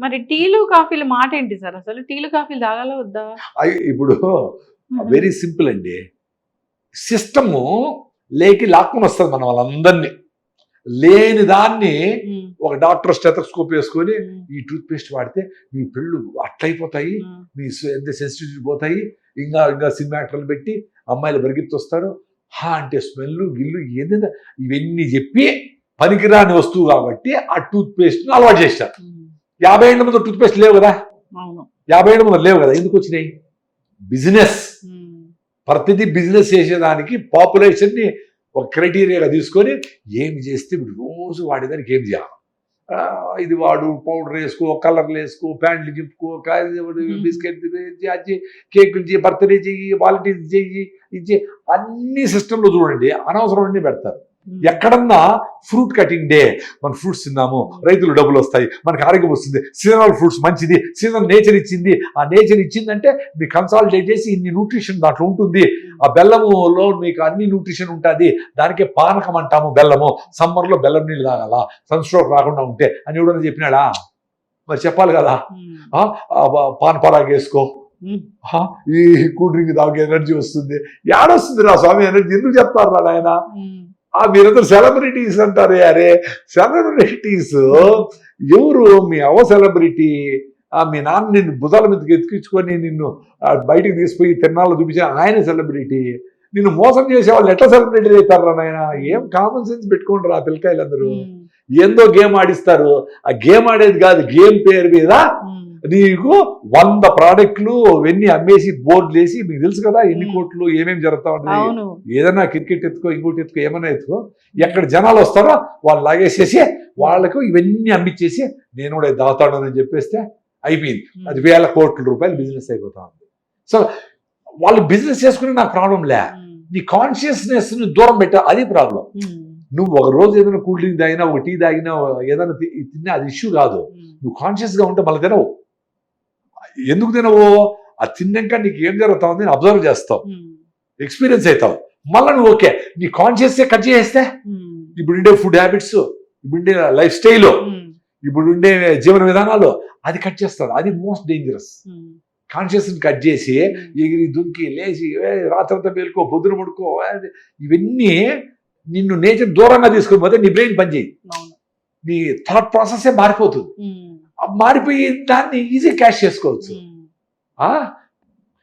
మరి టీలు కాఫీలు మాట ఏంటి సార్? అసలు టీలు కాఫీలు తాగాలా వద్దా? ఇప్పుడు వెరీ సింపుల్ అండి. సిస్టము లేకి లాక్కుని వస్తుంది మన వాళ్ళందరినీ. లేని దాన్ని ఒక డాక్టర్ స్టెథోస్కోప్ వేసుకొని ఈ టూత్ పేస్ట్ వాడితే మీ పెళ్ళు అట్లయిపోతాయి, మీ ఎంత సెన్సిటివిటీ పోతాయి, ఇంకా ఇంకా సినిమాక్టర్లు పెట్టి అమ్మాయిలు పరిగెత్తొస్తారు, హా అంటే స్మెల్ గిల్లు ఏదైనా ఇవన్నీ చెప్పి పనికిరాని వస్తువు కాబట్టి ఆ టూత్ పేస్ట్ అలవాటు చేశారు. 50 ఏళ్ళ ముందు టూత్ పేస్ట్ లేవు కదా, 50 ఏళ్ళ ముందు లేవు కదా, ఎందుకు వచ్చినాయి? బిజినెస్. ప్రతిదీ బిజినెస్ చేసేదానికి పాపులేషన్ని ఒక క్రైటీరియాగా తీసుకొని ఏమి చేస్తే ఇప్పుడు రోజు వాడేదానికి ఏం చేయాలి, ఇది వాడు, పౌడర్ వేసుకో, కలర్లు వేసుకో, ప్యాంట్లు చింపుకో, బిస్కెట్ చేయి, కేకులు చేయి, బర్త్డే చెయ్యి, వాలంటీర్స్ చెయ్యి, ఇది అన్ని సిస్టంలో చూడండి అనవసరం అన్ని పెడతారు. ఎక్కడన్నా ఫ్రూట్ కటింగ్ డే, మన ఫ్రూట్స్ తిన్నాము, రైతులు డబ్బులు వస్తాయి, మనకి ఆరోగ్యం వస్తుంది, సీజనల్ ఫ్రూట్స్ మంచిది, సీజనల్ నేచర్ ఇచ్చింది, ఆ నేచర్ ఇచ్చిందంటే మీకు కన్సాలిడేట్ చేసి ఇన్ని న్యూట్రిషన్ దాంట్లో ఉంటుంది, ఆ బెల్లములో మీకు అన్ని న్యూట్రిషన్ ఉంటుంది, దానికే పానకం అంటాము బెల్లము, సమ్మర్లో బెల్లం నీళ్ళు తాగాల సన్ స్ట్రోక్ రాకుండా ఉంటే అని ఎవడన్నా చెప్పినాడా? మరి చెప్పాలి కదా. పాన్ పరాగ్ వేసుకో, ఈ కూల్ డ్రింక్ తాగే ఎనర్జీ వస్తుంది, ఏడొస్తుంది రా స్వామి ఎనర్జీ, ఎందుకు చెప్తారు రా ఆయన? మీరందరూ సెలబ్రిటీస్ అంటారే, అరే సెలబ్రిటీస్ ఎవరు? మీ అవ్వ సెలబ్రిటీ, మీ నాన్న నిన్ను భుజాల మీదకి ఎత్తుకించుకొని నిన్ను బయటికి తీసుకుపోయి తిరణాల్లో చూపించే ఆయన సెలబ్రిటీ. నిన్ను మోసం చేసే వాళ్ళు ఎట్లా సెలబ్రిటీ అవుతారు నాయన? ఏం కామన్ సెన్స్ పెట్టుకుంటారు ఆ పిల్లకాయలందరూ. ఏందో గేమ్ ఆడిస్తారు, ఆ గేమ్ ఆడేది కాదు, గేమ్ పేరు మీద నీకు 100 ప్రోడక్ట్లు ఇవన్నీ అమ్మేసి బోర్డులు వేసి, మీకు తెలుసు కదా ఎన్ని కోట్లు ఏమేమి జరుగుతా ఉంటాయి. ఏదైనా క్రికెట్ ఎత్తుకో, ఇంకోటి ఎత్తుకో, ఏమైనా ఎత్తుకో, ఎక్కడ జనాలు వస్తారో వాళ్ళు లాగేసేసి వాళ్ళకు ఇవన్నీ అమ్మిచ్చేసి నేను కూడా దాతాడు అని చెప్పేస్తే అయిపోయింది. అది వేల కోట్ల రూపాయలు బిజినెస్ అయిపోతా ఉంది. సో వాళ్ళు బిజినెస్ చేసుకునే నాకు ప్రాబ్లం లే, నీ కాన్షియస్నెస్ ని దూరం పెట్టా, అది ప్రాబ్లం. నువ్వు ఒక రోజు ఏదైనా కూల్ డ్రింక్ తాగినా, ఒక టీ తాగినా, ఏదైనా తిన్నా అది ఇష్యూ కాదు. నువ్వు కాన్షియస్ గా ఉంటే మళ్ళీ తినవు. ఎందుకు తినవు? అది తిన్నాక నీకు ఏం జరుగుతా ఉంది అబ్జర్వ్ చేస్తావు, ఎక్స్పీరియన్స్ అవుతావు. మళ్ళీ నువ్వు ఓకే నీ కాన్షియస్ కట్ చేస్తే ఇప్పుడుండే ఫుడ్ హ్యాబిట్స్, ఇప్పుడుండే లైఫ్ స్టైల్, ఇప్పుడుండే జీవన విధానాలు అది కట్ చేస్తాడు. అది మోస్ట్ డేంజరస్. కాన్షియస్ కట్ చేసి ఎగిరి దుంకి లేచి రాత్రంతా మేలుకో, పొద్దున పడుకో, ఇవన్నీ నిన్ను నేచర్ దూరంగా తీసుకుని పోతే నీ బ్రెయిన్ పనిచేయి, నీ థాట్ ప్రాసెస్ మారిపోతుంది. మారిపోయి దాన్ని ఈజీ క్యాష్ చేసుకోవచ్చు.